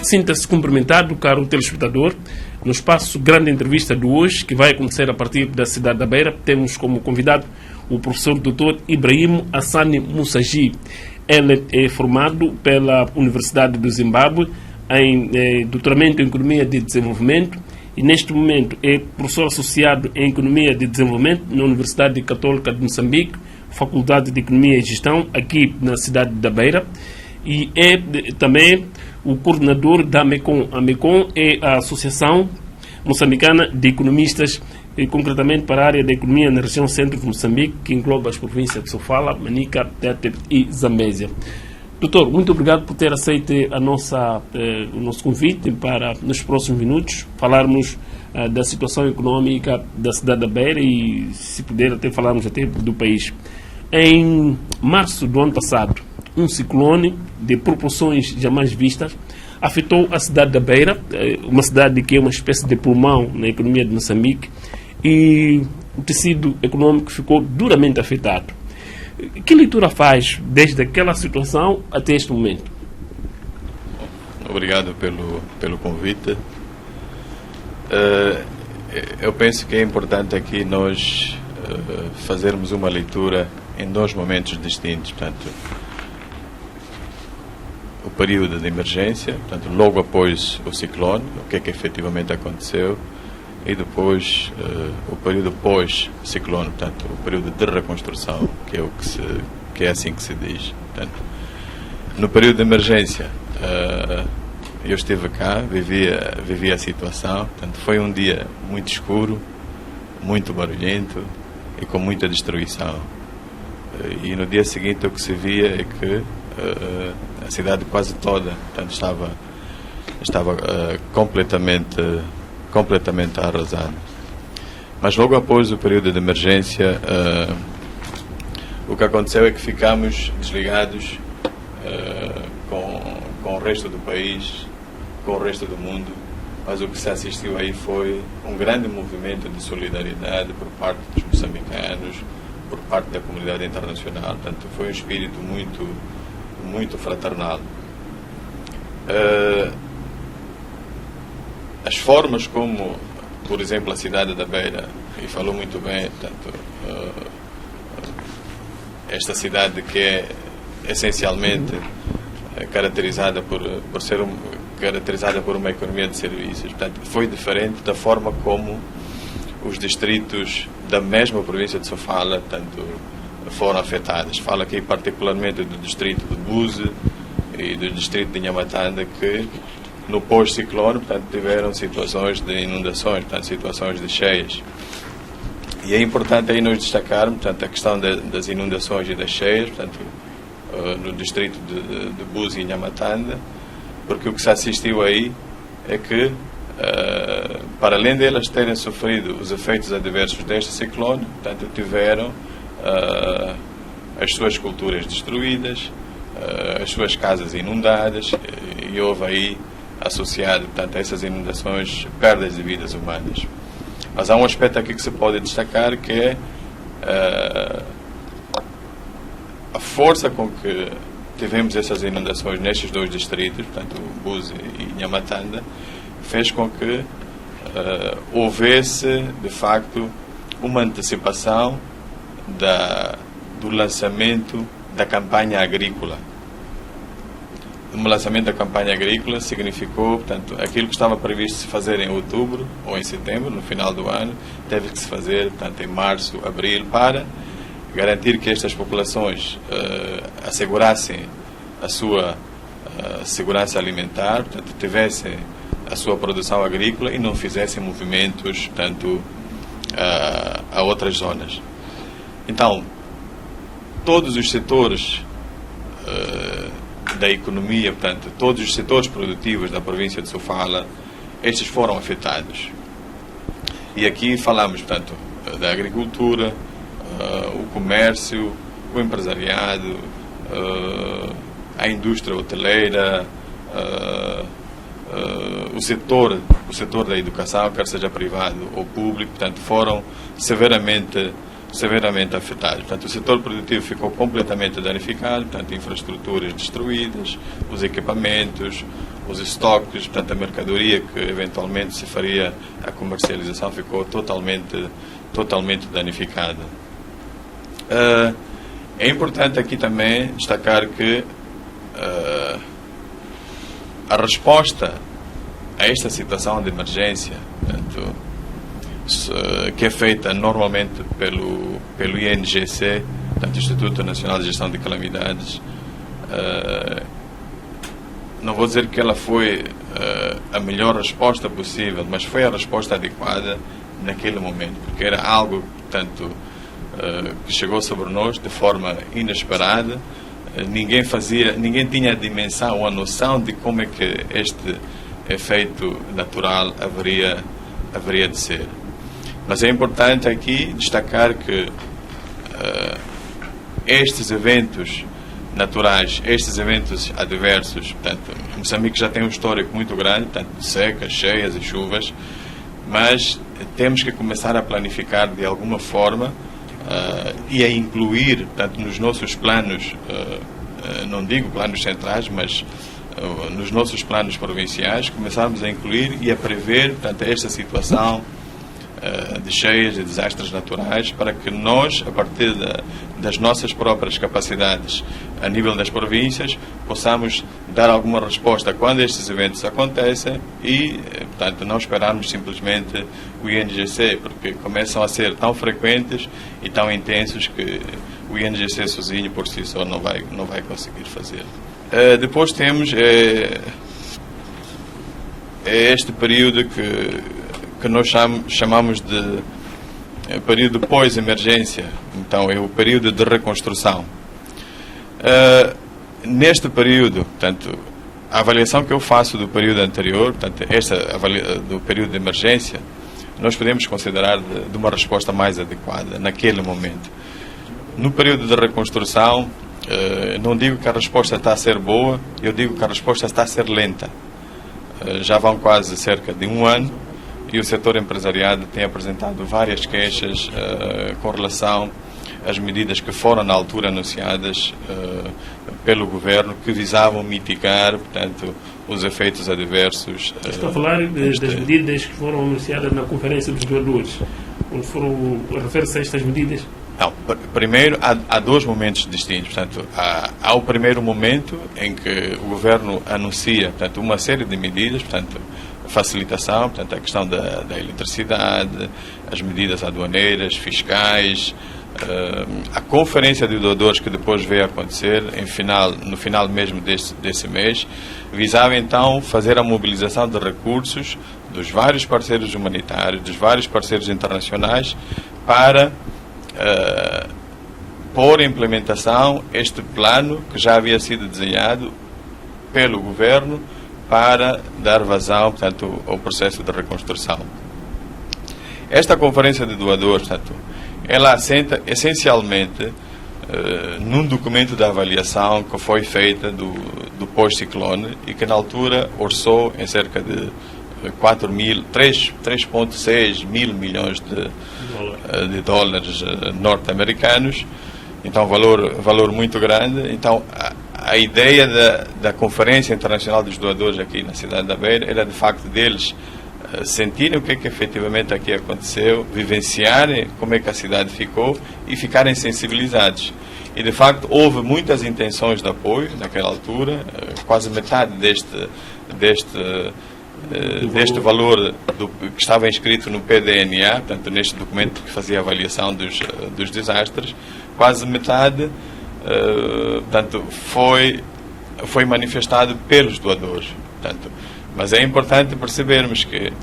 sinta-se cumprimentado, caro telespectador. No espaço Grande Entrevista de hoje, que vai acontecer a partir da cidade da Beira, temos como convidado o professor Dr. Ibrahim Hassani Mussaji. Ele é formado pela Universidade do Zimbábue em doutoramento em Economia de Desenvolvimento e neste momento é professor associado em Economia de Desenvolvimento na Universidade Católica de Moçambique, Faculdade de Economia e Gestão, aqui na cidade da Beira, e é também o coordenador da AMECOM. A AMECOM é a Associação Moçambicana de Economistas, e concretamente para a área da economia na região centro de Moçambique, que engloba as províncias de Sofala, Manica, Tete e Zambésia. Doutor, muito obrigado por ter aceito o nosso convite para, nos próximos minutos, falarmos da situação econômica da cidade da Beira e, se puder, até falarmos até do país. Em março do ano passado, um ciclone de proporções jamais vistas afetou a cidade da Beira, uma cidade que é uma espécie de pulmão na economia de Moçambique, e o tecido econômico ficou duramente afetado. Que leitura faz desde aquela situação até este momento? Obrigado pelo convite. Eu penso que é importante aqui nós fazermos uma leitura em dois momentos distintos. Portanto, o período de emergência, portanto, logo após o ciclone, o que é que efetivamente aconteceu, e depois o período pós-ciclone, portanto, o período de reconstrução, que é assim que se diz. Portanto, no período de emergência, eu estive cá, vivi a situação, portanto, foi um dia muito escuro, muito barulhento e com muita destruição. E no dia seguinte o que se via é que a cidade quase toda, portanto, estava completamente arrasada. Mas logo após o período de emergência, o que aconteceu é que ficámos desligados com o resto do país, com o resto do mundo, mas o que se assistiu aí foi um grande movimento de solidariedade por parte dos moçambicanos, por parte da comunidade internacional. Portanto, foi um espírito muito fraternal. As formas como, por exemplo, a cidade da Beira, e falou muito bem, portanto, esta cidade que é essencialmente caracterizada por caracterizada por uma economia de serviços, portanto, foi diferente da forma como os distritos da mesma província de Sofala, portanto, foram afetados. Falo aqui particularmente do distrito de Buzi e do distrito de Nhamatanda, que no pós-ciclone, portanto, tiveram situações de inundações, portanto, situações de cheias. E é importante aí nós destacarmos, portanto, a questão das inundações e das cheias, portanto, no distrito de Buzi e Nhamatanda, porque o que se assistiu aí é que, para além delas terem sofrido os efeitos adversos deste ciclone, portanto, tiveram as suas culturas destruídas, as suas casas inundadas, e houve aí, associado, portanto, a essas inundações, perdas de vidas humanas. Mas há um aspecto aqui que se pode destacar, que é a força com que tivemos essas inundações nestes dois distritos, portanto, Buzi e Nhamatanda, fez com que houvesse, de facto, uma antecipação do lançamento da campanha agrícola. O lançamento da campanha agrícola significou, portanto, aquilo que estava previsto se fazer em outubro ou em setembro, no final do ano, teve que se fazer, portanto, em março, abril, para garantir que estas populações assegurassem a sua segurança alimentar, portanto, tivessem a sua produção agrícola e não fizessem movimentos, portanto, a outras zonas. Então, todos os setores da economia, portanto, todos os setores produtivos da província de Sofala, estes foram afetados. E aqui falamos, portanto, da agricultura, o comércio, o empresariado, a indústria hoteleira, o setor da educação, quer seja privado ou público, portanto, foram severamente afetados. Portanto, o setor produtivo ficou completamente danificado, portanto, infraestruturas destruídas, os equipamentos, os estoques, portanto, a mercadoria que eventualmente se faria a comercialização ficou totalmente danificada. É importante aqui também destacar que a resposta a esta situação de emergência, portanto, que é feita normalmente pelo INGC, portanto, Instituto Nacional de Gestão de Calamidades, não vou dizer que ela foi a melhor resposta possível, mas foi a resposta adequada naquele momento, porque era algo, portanto, que chegou sobre nós de forma inesperada. Ninguém tinha a dimensão ou a noção de como é que este efeito natural haveria de ser. Mas é importante aqui destacar que estes eventos naturais, estes eventos adversos, portanto, Moçambique já tem um histórico muito grande, portanto, de secas, cheias e chuvas, mas temos que começar a planificar de alguma forma e a incluir, portanto, nos nossos planos, não digo planos centrais, mas nos nossos planos provinciais, começarmos a incluir e a prever, portanto, esta situação de cheias e desastres naturais, para que nós, a partir das nossas próprias capacidades a nível das províncias, possamos dar alguma resposta quando estes eventos acontecem e, portanto, não esperarmos simplesmente o INGC, porque começam a ser tão frequentes e tão intensos que o INGC sozinho por si só não vai conseguir fazer. Depois temos este período que nós chamamos de período pós-emergência, então é o período de reconstrução. Neste período, portanto, a avaliação que eu faço do período anterior, portanto, do período de emergência, nós podemos considerar de uma resposta mais adequada naquele momento. No período de reconstrução, não digo que a resposta está a ser boa, eu digo que a resposta está a ser lenta. Já vão quase cerca de um ano e o setor empresariado tem apresentado várias queixas com relação às medidas que foram na altura anunciadas pelo governo, que visavam mitigar, portanto, os efeitos adversos. Estou a falar das medidas que foram anunciadas na Conferência dos Doadores. Refere-se a estas medidas? Não, primeiro há dois momentos distintos. Portanto, há o primeiro momento em que o governo anuncia, portanto, uma série de medidas, portanto, facilitação, portanto, a questão da eletricidade, as medidas aduaneiras, fiscais, a conferência de doadores que depois veio acontecer no final mesmo desse mês, visava então fazer a mobilização de recursos dos vários parceiros humanitários, dos vários parceiros internacionais, para pôr em implementação este plano que já havia sido desenhado pelo governo para dar vazão, portanto, ao processo de reconstrução. Esta conferência de doadores, portanto, ela assenta essencialmente num documento de avaliação que foi feita do pós-ciclone e que na altura orçou em cerca de 3,6 mil milhões de dólares norte-americanos, então valor muito grande. Então a ideia da Conferência Internacional dos Doadores aqui na cidade da Beira era de facto deles sentirem o que é que efetivamente aqui aconteceu, vivenciarem como é que a cidade ficou e ficarem sensibilizados. E de facto houve muitas intenções de apoio naquela altura, quase metade deste valor que estava inscrito no PDNA, portanto, neste documento que fazia a avaliação dos desastres, quase metade portanto, foi manifestado pelos doadores. Portanto, mas é importante percebermos que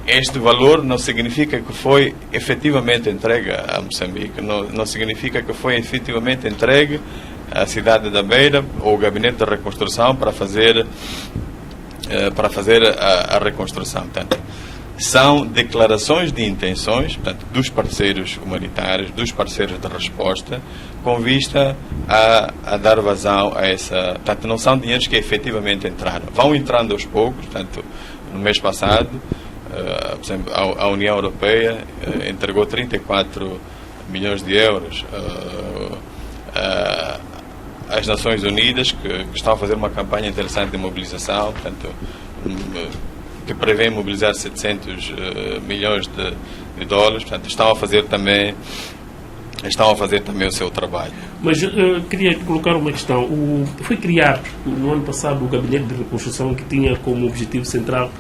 este valor não significa que foi efetivamente entregue a Moçambique, não significa que foi efetivamente entregue à cidade da Beira ou ao Gabinete de Reconstrução para fazer a reconstrução. Portanto, são declarações de intenções, portanto, dos parceiros humanitários, dos parceiros de resposta, com vista a dar vazão a essa... Portanto, não são dinheiros que efetivamente entraram. Vão entrando aos poucos. Portanto, no mês passado, por exemplo, a União Europeia entregou 34 milhões de euros. as Nações Unidas, que estão a fazer uma campanha interessante de mobilização, portanto, que prevê mobilizar 700 milhões de dólares, portanto, estão a fazer também o seu trabalho. Mas queria colocar uma questão. Foi criado no ano passado o Gabinete de Reconstrução, que tinha como objetivo central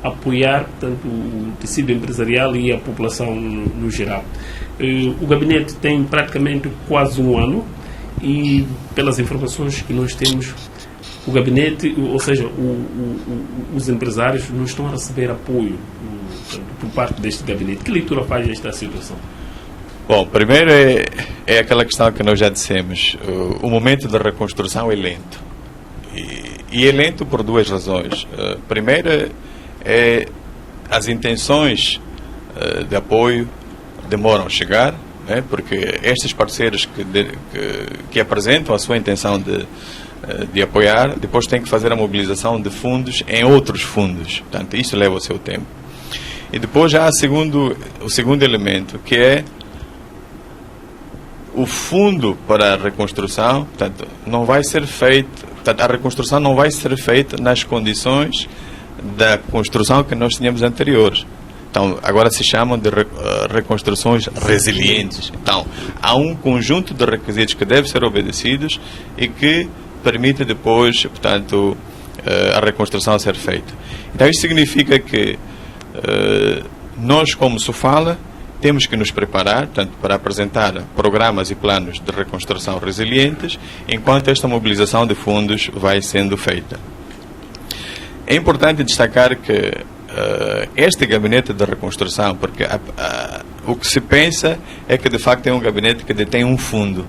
apoiar tanto o tecido empresarial e a população no geral. O gabinete tem praticamente quase um ano e, pelas informações que nós temos, o gabinete, ou seja, os empresários não estão a receber apoio por parte deste gabinete. Que leitura faz esta situação? Bom, primeiro é aquela questão que nós já dissemos. O momento da reconstrução é lento. E é lento por duas razões. Primeiro as intenções de apoio demoram a chegar, né, porque estes parceiros que apresentam a sua intenção de apoiar, depois têm que fazer a mobilização de fundos em outros fundos. Portanto, isso leva o seu tempo. E depois já há o segundo elemento, que é o fundo para a reconstrução. Portanto, não vai ser feito, portanto, a reconstrução não vai ser feita nas condições da construção que nós tínhamos anteriores. Então, agora se chamam de reconstruções resilientes. Então, há um conjunto de requisitos que devem ser obedecidos e que permite depois, portanto, a reconstrução ser feita. Então, isso significa que nós, como SOFALA, temos que nos preparar, portanto, para apresentar programas e planos de reconstrução resilientes, enquanto esta mobilização de fundos vai sendo feita. É importante destacar que este gabinete de reconstrução, porque o que se pensa é que de facto é um gabinete que detém um fundo.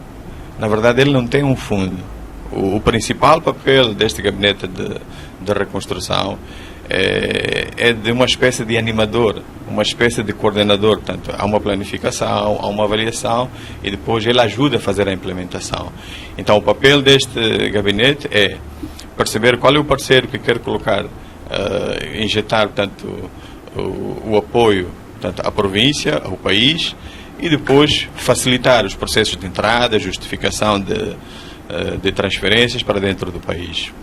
Na verdade, ele não tem um fundo. O principal papel deste gabinete de reconstrução é de uma espécie de animador, uma espécie de coordenador. Portanto, há uma planificação, há uma avaliação e depois ele ajuda a fazer a implementação. Então, o papel deste gabinete é perceber qual é o parceiro que quer colocar, injetar, portanto, o apoio, portanto, à província, ao país, e depois facilitar os processos de entrada, justificação de transferências para dentro do país.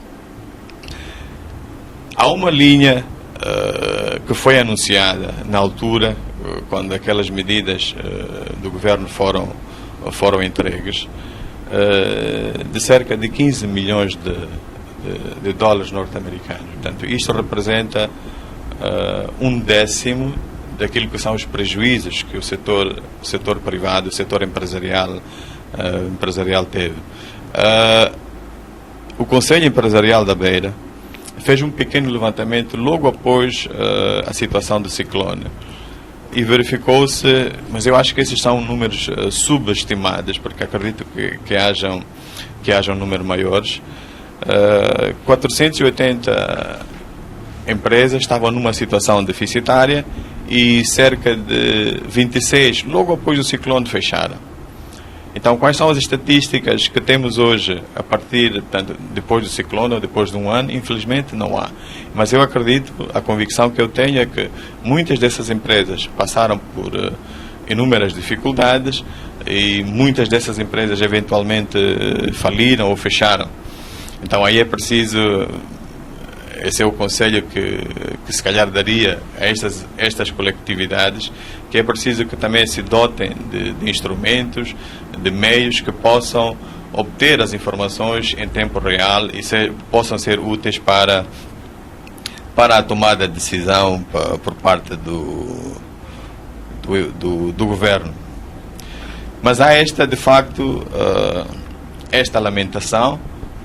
Há uma linha que foi anunciada na altura, quando aquelas medidas do governo foram entregues, de cerca de 15 milhões de dólares norte-americanos. Portanto, isto representa um décimo daquilo que são os prejuízos que o setor privado, o setor empresarial teve. O Conselho Empresarial da Beira fez um pequeno levantamento logo após a situação do ciclone e verificou-se, mas eu acho que esses são números subestimados, porque acredito que hajam números maiores. 480 empresas estavam numa situação deficitária e cerca de 26, logo após o ciclone, fecharam. Então, quais são as estatísticas que temos hoje, a partir, portanto, depois do ciclone ou depois de um ano? Infelizmente não há. Mas eu acredito, a convicção que eu tenho é que muitas dessas empresas passaram por inúmeras dificuldades e muitas dessas empresas eventualmente faliram ou fecharam. Então aí é preciso, esse é o conselho que se calhar daria a estas coletividades, que é preciso que também se dotem de instrumentos, de meios que possam obter as informações em tempo real e possam ser úteis para a tomada de decisão por parte do governo. Mas há de facto, esta lamentação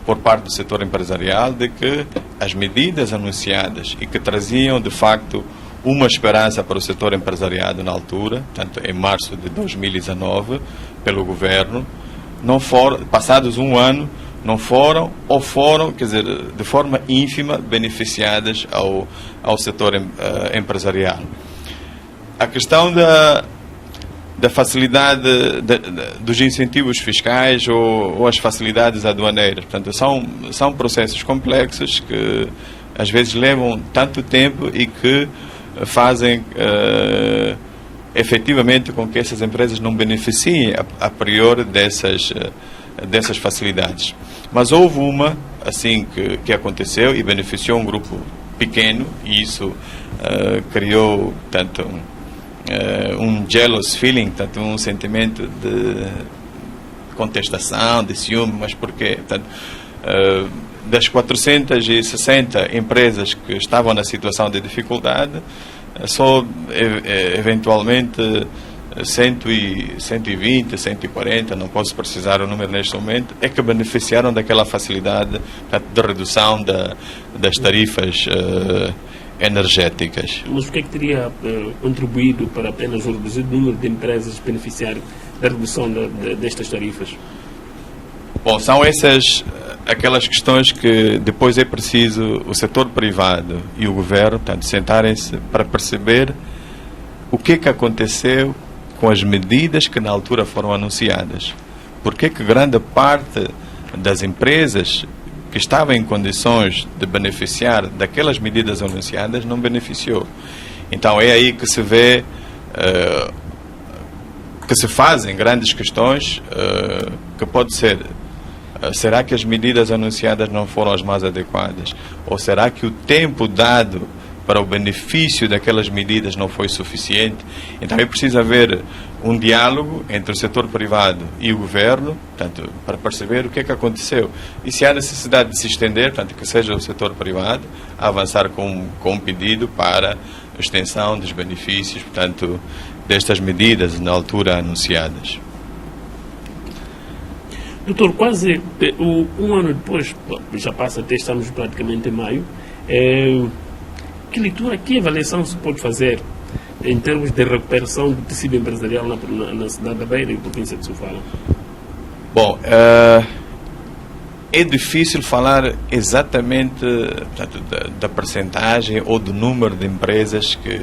por parte do setor empresarial de que as medidas anunciadas e que traziam de facto uma esperança para o setor empresariado na altura, tanto em março de 2019, pelo governo, não foram, passados um ano, não foram ou foram, quer dizer, de forma ínfima, beneficiadas ao setor empresarial. A questão da facilidade dos incentivos fiscais ou as facilidades aduaneiras. Portanto, são processos complexos que às vezes levam tanto tempo e que fazem efetivamente com que essas empresas não beneficiem a priori dessas facilidades. Mas houve uma, assim, que aconteceu e beneficiou um grupo pequeno, e isso criou, tanto um jealous feeling, tanto um sentimento de contestação, de ciúme, mas porquê? Portanto, das 460 empresas que estavam na situação de dificuldade, só eventualmente 120, 140, não posso precisar o número neste momento, é que beneficiaram daquela facilidade, portanto, de redução das tarifas energéticas. Mas o que é que teria contribuído para apenas reduzir o número de empresas beneficiarem da redução destas tarifas? Bom, são aquelas questões que depois é preciso o setor privado e o governo, portanto, sentarem-se para perceber o que é que aconteceu com as medidas que na altura foram anunciadas. Porque que grande parte das empresas que estavam em condições de beneficiar daquelas medidas anunciadas não beneficiou. Então é aí que se vê, que se fazem grandes questões, que pode ser: será que as medidas anunciadas não foram as mais adequadas? Ou será que o tempo dado para o benefício daquelas medidas não foi suficiente? Então é preciso haver um diálogo entre o setor privado e o governo, portanto, para perceber o que é que aconteceu. E se há necessidade de se estender, portanto, que seja o setor privado a avançar com um pedido para a extensão dos benefícios, portanto, destas medidas na altura anunciadas. Doutor, quase um ano depois, já passa até, estamos praticamente em maio, que leitura, que avaliação se pode fazer em termos de recuperação do tecido empresarial na cidade da Beira e província de Sofala? Bom, é difícil falar exatamente, portanto, da percentagem ou do número de empresas que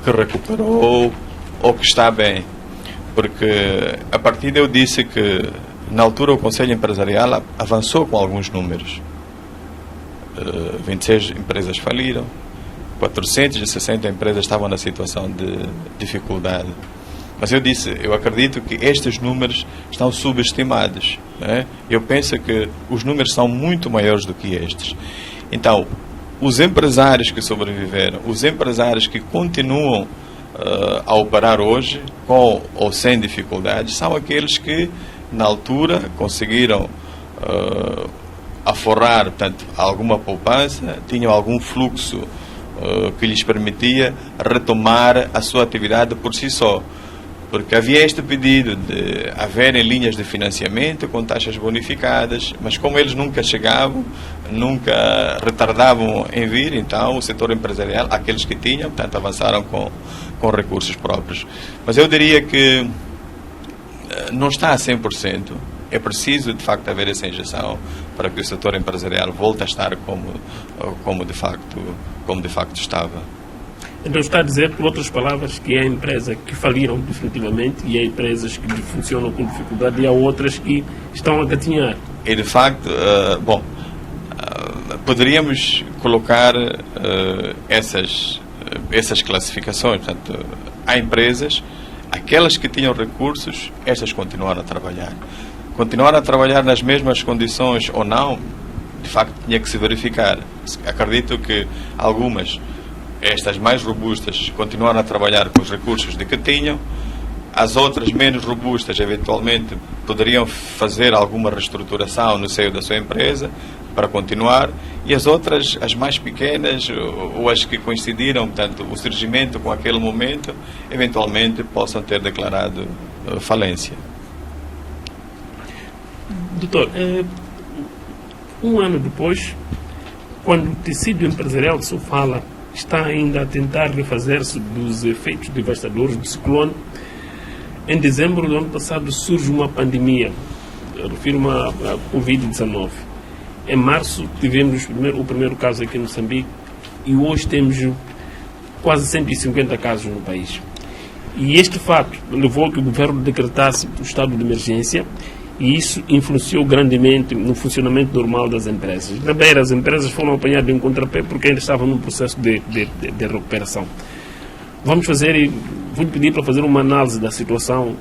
recuperou ou que está bem, porque a partir eu disse que na altura o Conselho Empresarial avançou com alguns números. 26 empresas faliram, 460 empresas estavam na situação de dificuldade. Mas eu acredito que estes números estão subestimados, né? Eu penso que os números são muito maiores do que estes. Então, os empresários que sobreviveram, os empresários que continuam a operar hoje, com ou sem dificuldades, são aqueles que, na altura, conseguiram aforrar, portanto, alguma poupança, tinham algum fluxo que lhes permitia retomar a sua atividade por si só. Porque havia este pedido de haverem linhas de financiamento com taxas bonificadas, mas como eles nunca chegavam, nunca retardavam em vir, então o setor empresarial, aqueles que tinham, portanto, avançaram com recursos próprios. Mas eu diria que não está a 100%. É preciso, de facto, haver essa injeção para que o setor empresarial volte a estar como de facto estava. Então está a dizer, por outras palavras, que há empresas que faliram definitivamente e há empresas que funcionam com dificuldade e há outras que estão a gatinhar. E de facto, poderíamos colocar essas classificações. Portanto, há empresas, aquelas que tinham recursos, estas continuaram a trabalhar. Continuar a trabalhar nas mesmas condições ou não, de facto, tinha que se verificar. Acredito que algumas, estas mais robustas, continuaram a trabalhar com os recursos de que tinham. As outras menos robustas, eventualmente, poderiam fazer alguma reestruturação no seio da sua empresa para continuar. E as outras, as mais pequenas, ou as que coincidiram, portanto, o surgimento com aquele momento, eventualmente possam ter declarado falência. Doutor, um ano depois, quando o tecido empresarial de Sofala está ainda a tentar refazer-se dos efeitos devastadores do ciclone, em dezembro do ano passado surge uma pandemia, refiro-me à Covid-19. Em março tivemos o primeiro caso aqui em Moçambique e hoje temos quase 150 casos no país. E este fato levou a que o governo decretasse o estado de emergência e isso influenciou grandemente no funcionamento normal das empresas. Na Beira, as empresas foram apanhadas em contrapé porque ainda estavam num processo de recuperação. Vou-lhe pedir para fazer uma análise da situação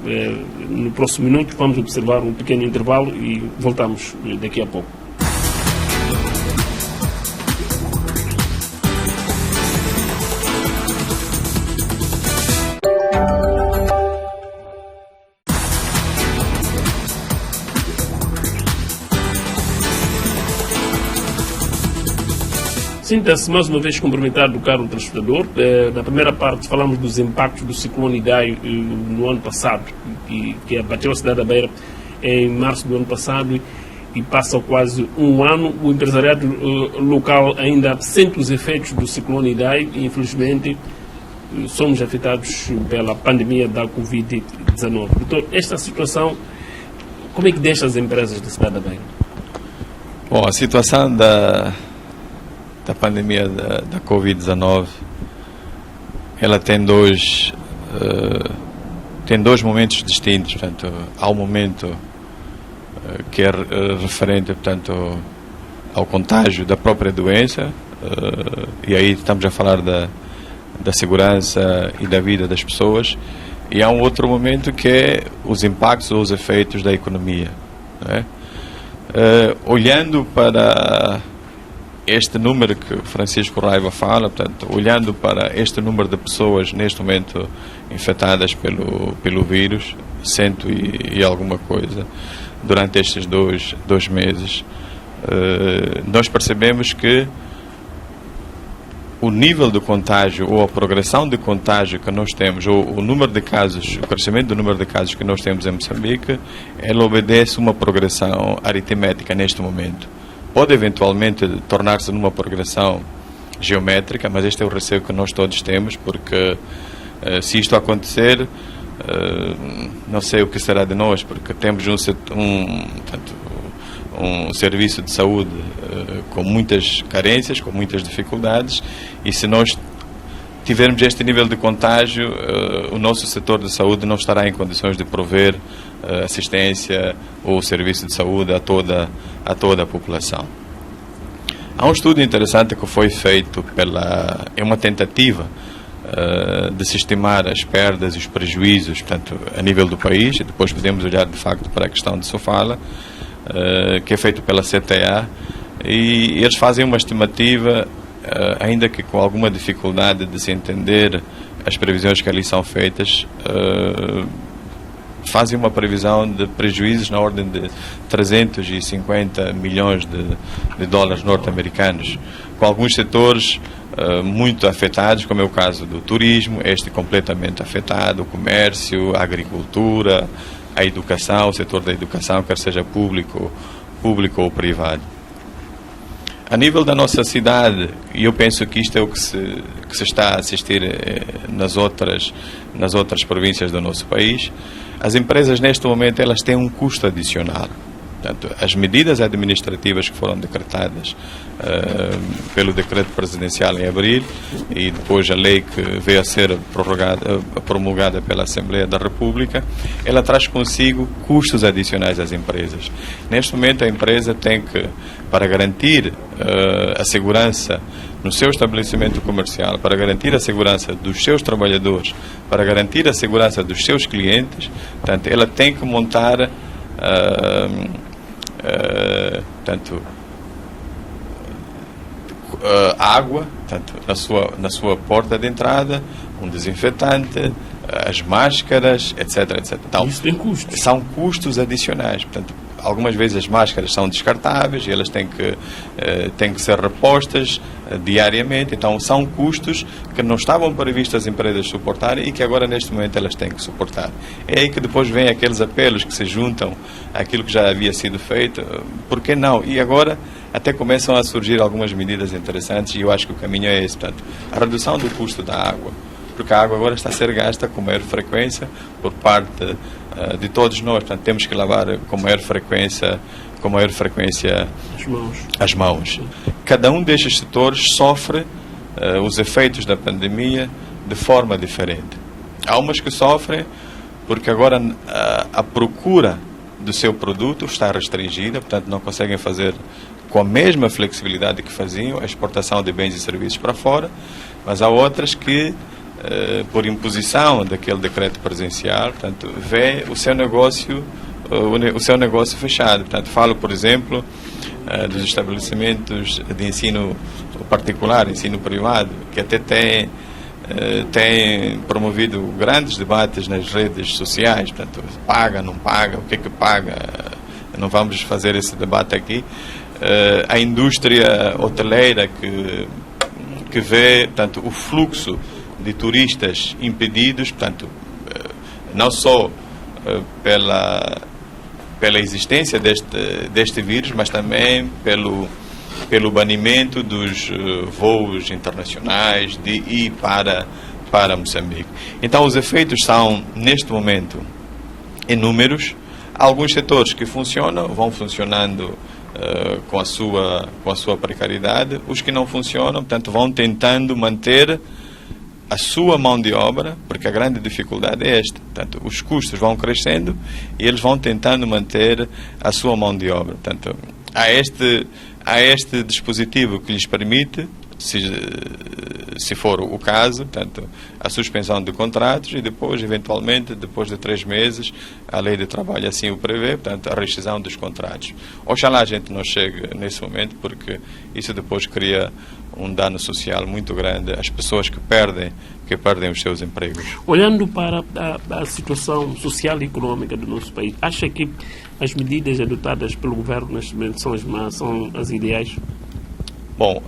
no próximo minuto. Vamos observar um pequeno intervalo e voltamos daqui a pouco. Sinta-se mais uma vez cumprimentado, caro telespectador. Na primeira parte falamos dos impactos do ciclone Idai no ano passado, que abateu a cidade da Beira em março do ano passado e passa quase um ano. O empresariado local ainda sente os efeitos do ciclone Idai e, infelizmente, somos afetados pela pandemia da Covid-19. Doutor, esta situação, como é que deixa as empresas da cidade da Beira? Bom, a situação da pandemia da Covid-19, ela tem dois momentos distintos. Portanto, há um momento que é referente, portanto, ao contágio da própria doença, e aí estamos a falar da segurança e da vida das pessoas, e há um outro momento que é os impactos ou os efeitos da economia, não é? Olhando para este número que o Francisco Raiva fala, portanto, olhando para este número de pessoas neste momento infectadas pelo vírus, 100 e alguma coisa, durante estes dois meses, nós percebemos que o nível de contágio ou a progressão de contágio que nós temos, ou o número de casos, o crescimento do número de casos que nós temos em Moçambique, ela obedece uma progressão aritmética neste momento. Pode eventualmente tornar-se numa progressão geométrica, mas este é o receio que nós todos temos, porque se isto acontecer, não sei o que será de nós, porque temos um serviço de saúde com muitas carências, com muitas dificuldades, e se nós tivermos este nível de contágio, o nosso setor de saúde não estará em condições de prover assistência ou serviço de saúde a toda a população. Há um estudo interessante que foi feito é uma tentativa de se estimar as perdas e os prejuízos, portanto, a nível do país, e depois podemos olhar de facto para a questão de Sofala, que é feito pela CTA, e eles fazem uma estimativa, ainda que com alguma dificuldade de se entender as previsões que ali são feitas, fazem uma previsão de prejuízos na ordem de 350 milhões de dólares norte-americanos, com alguns setores muito afetados, como é o caso do turismo, este completamente afetado, o comércio, a agricultura, a educação, o setor da educação, quer seja público ou privado. A nível da nossa cidade, e eu penso que isto é o que se está a assistir nas outras províncias do nosso país, as empresas neste momento elas têm um custo adicional. Portanto, as medidas administrativas que foram decretadas pelo decreto presidencial em abril e depois a lei que veio a ser promulgada pela Assembleia da República, ela traz consigo custos adicionais às empresas. Neste momento a empresa tem que, para garantir a segurança no seu estabelecimento comercial, para garantir a segurança dos seus trabalhadores, para garantir a segurança dos seus clientes, portanto, ela tem que montar água, portanto, na sua porta de entrada, um desinfetante, as máscaras, etc. Então, isso tem custos. São custos adicionais. Portanto, algumas vezes as máscaras são descartáveis e elas têm que ser repostas diariamente. Então, são custos que não estavam previstos as empresas suportarem e que agora, neste momento, elas têm que suportar. É aí que depois vem aqueles apelos que se juntam àquilo que já havia sido feito. Por que não? E agora até começam a surgir algumas medidas interessantes e eu acho que o caminho é esse. Portanto, a redução do custo da água, porque a água agora está a ser gasta com maior frequência por parte de todos nós. Portanto, temos que lavar com maior frequência as mãos. Cada um destes setores sofre os efeitos da pandemia de forma diferente. Há umas que sofrem porque agora a procura do seu produto está restringida, portanto não conseguem fazer com a mesma flexibilidade que faziam a exportação de bens e serviços para fora, mas há outras que por imposição daquele decreto presencial, portanto, vê o seu negócio fechado. Portanto, falo, por exemplo, dos estabelecimentos de ensino particular, ensino privado, que até têm promovido grandes debates nas redes sociais. Portanto, paga, não paga, o que é que paga? Não vamos fazer esse debate aqui. A indústria hoteleira que vê, portanto, o fluxo de turistas impedidos, portanto, não só pela existência deste vírus, mas também pelo banimento dos voos internacionais de ir para Moçambique. Então, os efeitos são, neste momento, inúmeros. Alguns setores que funcionam vão funcionando com a sua precariedade. Os que não funcionam, portanto, vão tentando manter a sua mão de obra, porque a grande dificuldade é esta. Portanto, os custos vão crescendo e eles vão tentando manter a sua mão de obra. Portanto, há este dispositivo que lhes permite, se for o caso, portanto, a suspensão de contratos e depois, eventualmente, depois de 3 meses, a lei de trabalho assim o prevê, portanto, a rescisão dos contratos. Oxalá a gente não chegue nesse momento, porque isso depois cria um dano social muito grande às pessoas que perdem os seus empregos. Olhando para a situação social e econômica do nosso país, acha que as medidas adotadas pelo governo neste momento são as ideais? Bom,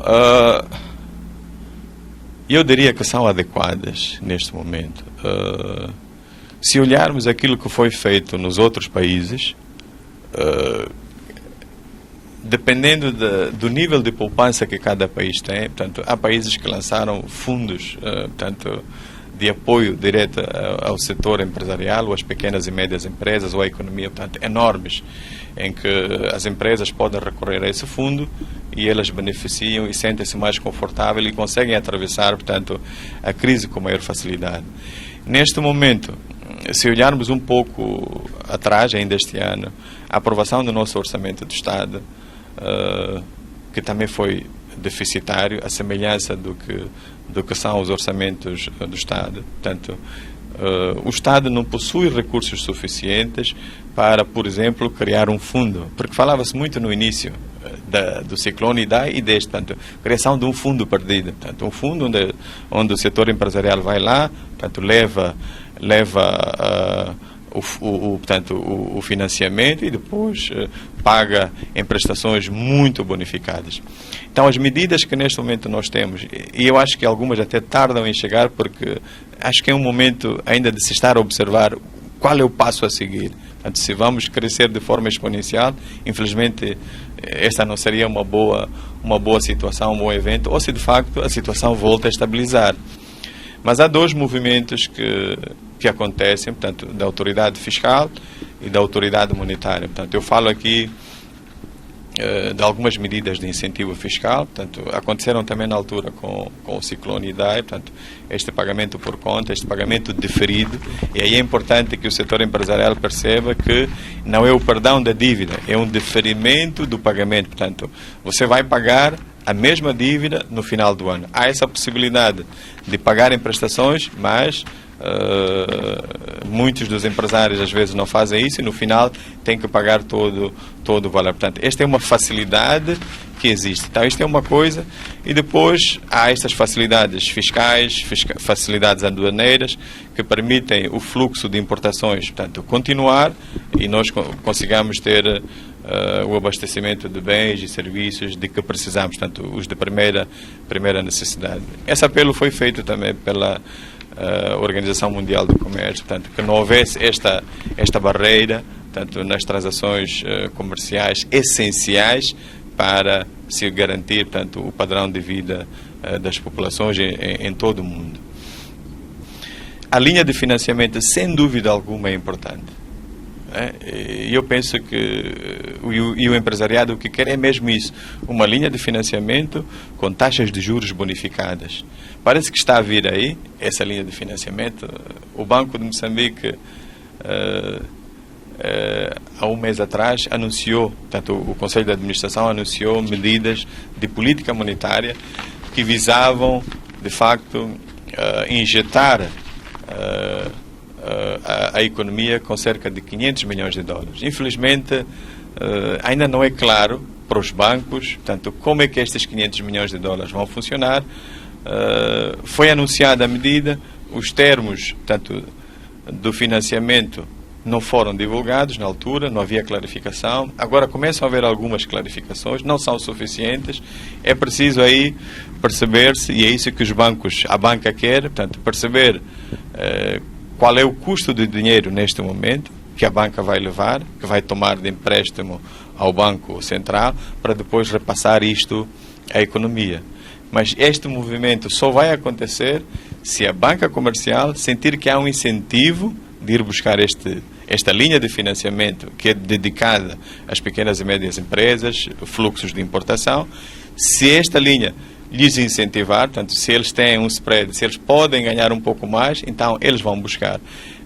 eu diria que são adequadas neste momento. Se olharmos aquilo que foi feito nos outros países, dependendo do nível de poupança que cada país tem, portanto, há países que lançaram fundos, portanto, de apoio direto ao setor empresarial, ou às pequenas e médias empresas, ou à economia, portanto, enormes, em que as empresas podem recorrer a esse fundo e elas beneficiam e sentem-se mais confortáveis e conseguem atravessar, portanto, a crise com maior facilidade. Neste momento, se olharmos um pouco atrás, ainda este ano, a aprovação do nosso Orçamento do Estado, que também foi deficitário, a semelhança do que são os orçamentos do Estado. Portanto, o Estado não possui recursos suficientes para, por exemplo, criar um fundo, porque falava-se muito no início do ciclone Idai e deste, portanto, criação de um fundo perdido, portanto, um fundo onde o setor empresarial vai lá, portanto, leva o financiamento e depois paga em prestações muito bonificadas. Então, as medidas que neste momento nós temos, e eu acho que algumas até tardam em chegar, porque acho que é um momento ainda de se estar a observar qual é o passo a seguir. Portanto, se vamos crescer de forma exponencial, infelizmente esta não seria uma boa situação, um bom evento, ou se de facto a situação volta a estabilizar. Mas há 2 movimentos que acontecem, portanto, da autoridade fiscal e da autoridade monetária. Portanto, eu falo aqui de algumas medidas de incentivo fiscal, portanto, aconteceram também na altura com o ciclone Idai, portanto, este pagamento por conta, este pagamento diferido, e aí é importante que o setor empresarial perceba que não é o perdão da dívida, é um diferimento do pagamento, portanto, você vai pagar a mesma dívida no final do ano. Há essa possibilidade de pagar em prestações, mas muitos dos empresários às vezes não fazem isso e no final têm que pagar todo o valor. Portanto, esta é uma facilidade que existe. Então, isto é uma coisa. E depois há estas facilidades fiscais, facilidades aduaneiras, que permitem o fluxo de importações, portanto, continuar e nós consigamos ter o abastecimento de bens e serviços de que precisamos, portanto, os de primeira necessidade. Esse apelo foi feito também pela Organização Mundial do Comércio, portanto, que não houvesse esta barreira, portanto, nas transações comerciais essenciais para se garantir, portanto, o padrão de vida das populações em todo o mundo. A linha de financiamento, sem dúvida alguma, é importante. E eu penso que o empresariado o que quer é mesmo isso, uma linha de financiamento com taxas de juros bonificadas. Parece que está a vir aí essa linha de financiamento. O Banco de Moçambique há um mês atrás anunciou, portanto, o Conselho de Administração anunciou medidas de política monetária que visavam, de facto, injetar a economia com cerca de 500 milhões de dólares. Infelizmente, ainda não é claro para os bancos, portanto, como é que estes 500 milhões de dólares vão funcionar. Foi anunciada a medida, os termos, portanto, do financiamento não foram divulgados na altura, não havia clarificação. Agora começam a haver algumas clarificações, não são suficientes. É preciso aí perceber-se, e é isso que a banca quer, portanto, perceber qual é o custo do dinheiro neste momento que a banca vai levar, que vai tomar de empréstimo ao Banco Central, para depois repassar isto à economia. Mas este movimento só vai acontecer se a banca comercial sentir que há um incentivo de ir buscar esta linha de financiamento que é dedicada às pequenas e médias empresas, fluxos de importação. Se esta linha lhes incentivar, portanto, se eles têm um spread, se eles podem ganhar um pouco mais, então eles vão buscar.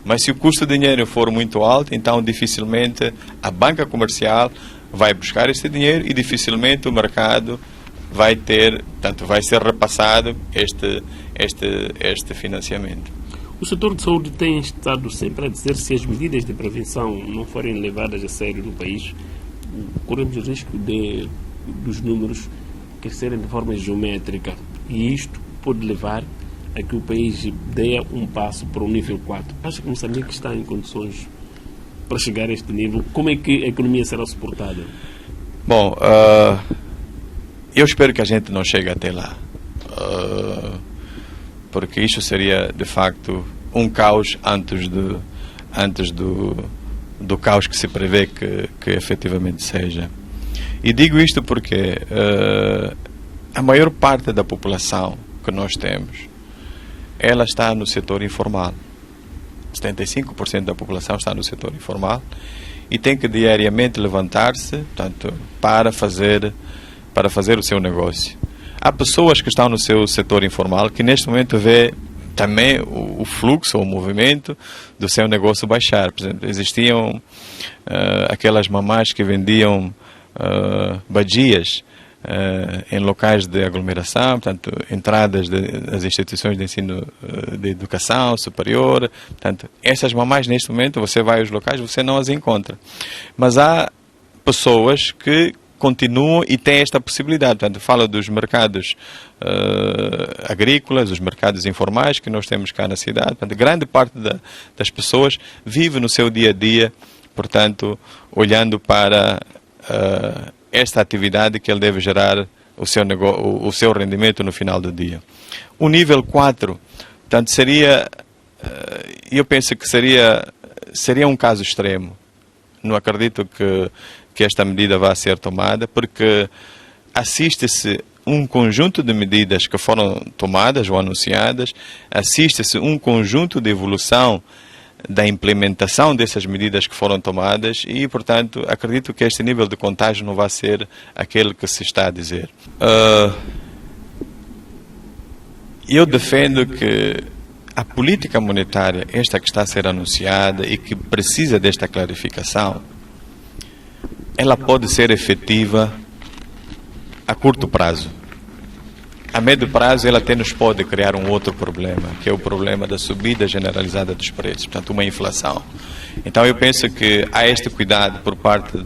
Mas se o custo de dinheiro for muito alto, então dificilmente a banca comercial vai buscar esse dinheiro e dificilmente o mercado vai ter, portanto, vai ser repassado este financiamento. O setor de saúde tem estado sempre a dizer, se as medidas de prevenção não forem levadas a sério no país, corremos o risco dos números crescerem de forma geométrica, e isto pode levar a que o país dê um passo para o nível 4. Acha que Moçambique está em condições para chegar a este nível? Como é que a economia será suportada? Bom, eu espero que a gente não chegue até lá, porque isso seria de facto um caos antes do caos que se prevê que efetivamente seja. E digo isto porque a maior parte da população que nós temos, ela está no setor informal. 75% da população está no setor informal e tem que diariamente levantar-se, portanto, para fazer o seu negócio. Há pessoas que estão no seu setor informal que neste momento vê também o fluxo, o movimento do seu negócio baixar. Por exemplo, existiam aquelas mamás que vendiam badias em locais de aglomeração, portanto, entradas das instituições de ensino de educação superior. Portanto, essas mamás neste momento, você vai aos locais, você não as encontra. Mas há pessoas que continuam e têm esta possibilidade. Portanto, falo dos mercados agrícolas, os mercados informais que nós temos cá na cidade. Portanto, grande parte das pessoas vive no seu dia a dia, portanto, olhando para esta atividade que ele deve gerar o seu rendimento no final do dia. O nível 4, portanto, eu penso que seria um caso extremo. Não acredito que esta medida vá ser tomada, porque assiste-se um conjunto de medidas que foram tomadas ou anunciadas, assiste-se um conjunto de evolução da implementação dessas medidas que foram tomadas e, portanto, acredito que este nível de contágio não vai ser aquele que se está a dizer. Eu defendo que a política monetária, esta que está a ser anunciada e que precisa desta clarificação, ela pode ser efetiva a curto prazo. A médio prazo, ela até nos pode criar um outro problema, que é o problema da subida generalizada dos preços, portanto, uma inflação. Então, eu penso que há este cuidado por parte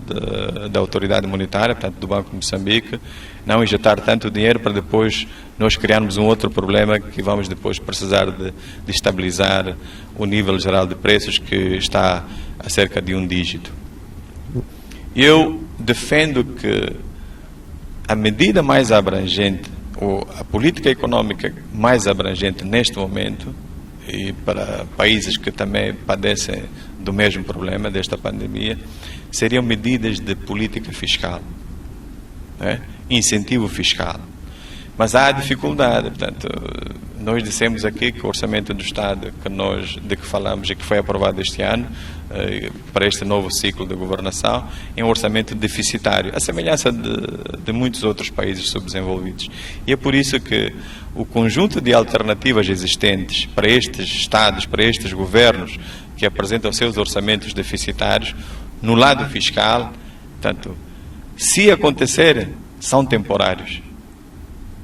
da autoridade monetária, portanto, do Banco de Moçambique, não injetar tanto dinheiro para depois nós criarmos um outro problema que vamos depois precisar de estabilizar o nível geral de preços que está a cerca de 1 dígito. Eu defendo que a medida mais abrangente, ou a política econômica mais abrangente neste momento, e para países que também padecem do mesmo problema desta pandemia, seriam medidas de política fiscal, né? Incentivo fiscal. Mas há dificuldade, portanto, nós dissemos aqui que o Orçamento do Estado de que falamos e que foi aprovado este ano, para este novo ciclo de governação, é um orçamento deficitário, à semelhança de muitos outros países subdesenvolvidos. E é por isso que o conjunto de alternativas existentes para estes Estados, para estes governos que apresentam seus orçamentos deficitários, no lado fiscal, portanto, se acontecerem, são temporários.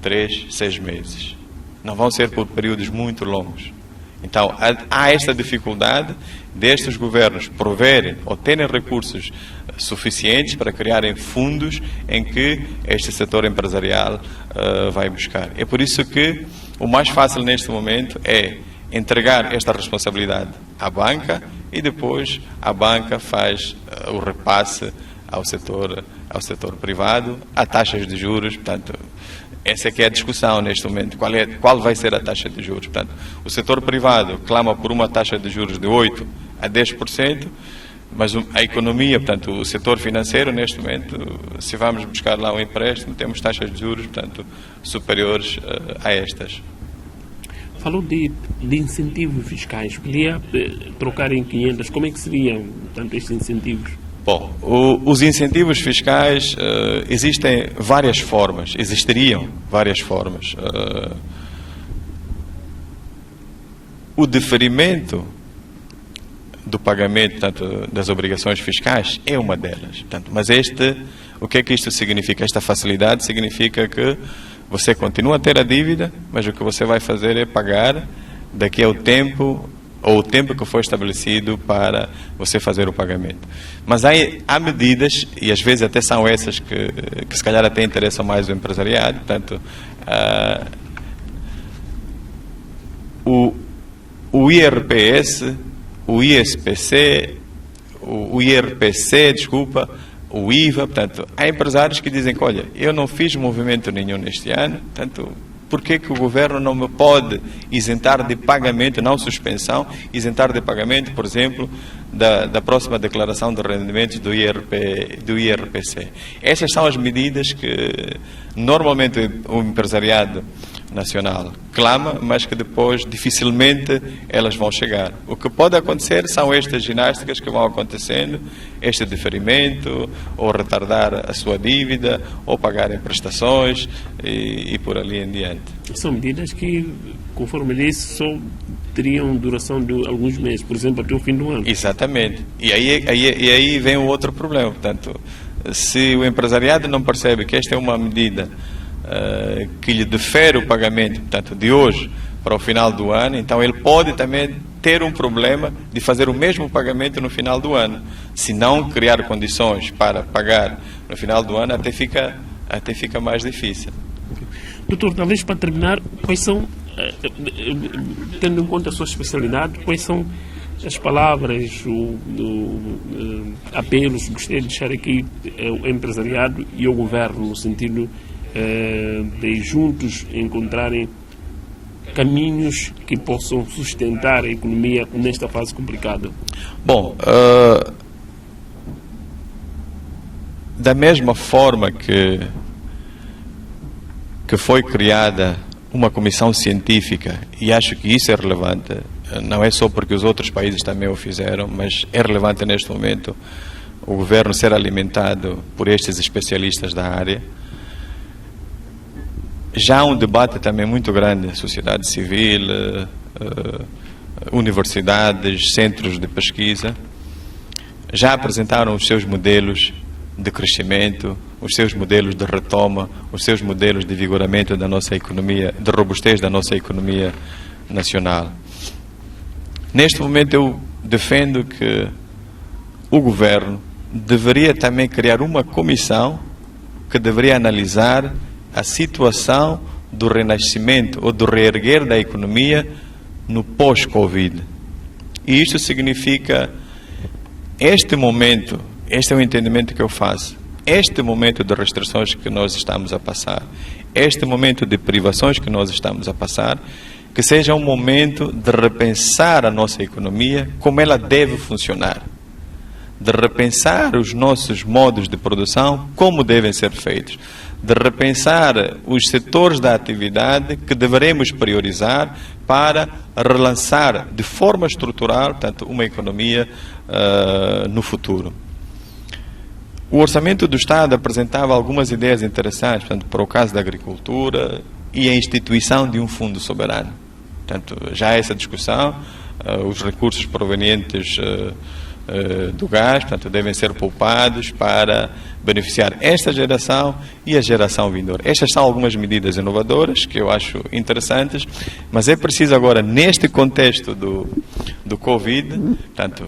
3, 6 meses. não vão ser por períodos muito longos. Então, há esta dificuldade destes governos proverem ou terem recursos suficientes para criarem fundos em que este setor empresarial vai buscar. É por isso que o mais fácil neste momento é entregar esta responsabilidade à banca e depois a banca faz o repasse ao setor privado, a taxas de juros. Portanto, essa é que é a discussão neste momento, qual vai ser a taxa de juros. Portanto, o setor privado clama por uma taxa de juros de 8% a 10%, mas a economia, portanto, o setor financeiro, neste momento, se vamos buscar lá um empréstimo, temos taxas de juros, portanto, superiores a estas. Falou de incentivos fiscais. Podia trocar em 500. Como é que seriam, portanto, estes incentivos? Bom, os incentivos fiscais existiriam várias formas. O diferimento do pagamento, portanto, das obrigações fiscais é uma delas. Portanto, mas o que é que isto significa? Esta facilidade significa que você continua a ter a dívida, mas o que você vai fazer é pagar daqui ao tempo, ou o tempo que foi estabelecido para você fazer o pagamento. Mas há medidas, e às vezes até são essas que se calhar até interessam mais o empresariado. Portanto, o IRPS, o ISPC, o IRPC, o IVA. Portanto, há empresários que dizem que, olha, eu não fiz movimento nenhum neste ano, portanto, por que o governo não me pode isentar de pagamento, não suspensão, isentar de pagamento, por exemplo, da próxima declaração de rendimentos do IRPC? Essas são as medidas que normalmente o empresariado nacional clama, mas que depois dificilmente elas vão chegar. O que pode acontecer são estas ginásticas que vão acontecendo, este diferimento, ou retardar a sua dívida, ou pagar em prestações e por ali em diante. São medidas que, conforme disse, só teriam duração de alguns meses, por exemplo, até o fim do ano. Exatamente. E aí vem o outro problema. Portanto, se o empresariado não percebe que esta é uma medida que lhe difere o pagamento, portanto, de hoje para o final do ano, então ele pode também ter um problema de fazer o mesmo pagamento no final do ano. Se não criar condições para pagar no final do ano, até fica mais difícil. Doutor, talvez para terminar, quais são, tendo em conta a sua especialidade, quais são as palavras, apelos que gostaria de deixar aqui ao empresariado e ao governo, no sentido de juntos encontrarem caminhos que possam sustentar a economia nesta fase complicada? Bom, da mesma forma que foi criada uma comissão científica, e acho que isso é relevante, não é só porque os outros países também o fizeram, mas é relevante neste momento o governo ser alimentado por estes especialistas da área. Já há um debate também muito grande, sociedade civil, universidades, centros de pesquisa, já apresentaram os seus modelos de crescimento, os seus modelos de retoma, os seus modelos de vigoramento da nossa economia, de robustez da nossa economia nacional. Neste momento eu defendo que o governo deveria também criar uma comissão que deveria analisar a situação do renascimento ou do reerguer da economia no pós-Covid. E isto significa este momento, este é o entendimento que eu faço, este momento de restrições que nós estamos a passar, este momento de privações que nós estamos a passar, que seja um momento de repensar a nossa economia, como ela deve funcionar, de repensar os nossos modos de produção, como devem ser feitos, de repensar os setores da atividade que deveremos priorizar para relançar de forma estrutural, portanto, uma economia no futuro. O Orçamento do Estado apresentava algumas ideias interessantes, portanto, para o caso da agricultura e a instituição de um fundo soberano. Portanto, já há essa discussão, os recursos provenientes do gás, portanto, devem ser poupados para beneficiar esta geração e a geração vindoura. Estas são algumas medidas inovadoras que eu acho interessantes, mas é preciso agora, neste contexto do Covid, portanto,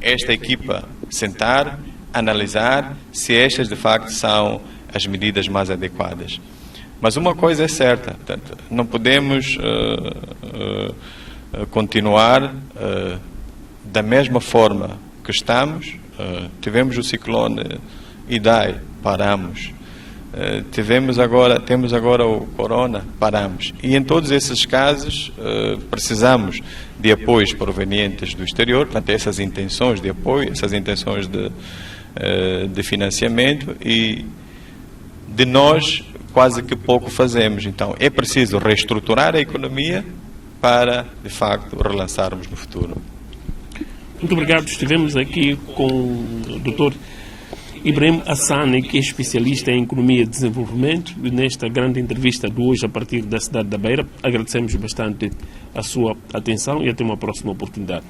esta equipa sentar, analisar se estas de facto são as medidas mais adequadas. Mas uma coisa é certa, portanto, não podemos continuar da mesma forma que estamos. Tivemos o ciclone Idai, paramos. Temos agora o Corona, paramos. E em todos esses casos precisamos de apoios provenientes do exterior, portanto, essas intenções de apoio, essas intenções de financiamento, e de nós quase que pouco fazemos. Então é preciso reestruturar a economia para, de facto, relançarmos no futuro. Muito obrigado. Estivemos aqui com o Dr. Ibrahim Hassani, que é especialista em economia e desenvolvimento, nesta grande entrevista de hoje a partir da cidade da Beira. Agradecemos bastante a sua atenção e até uma próxima oportunidade.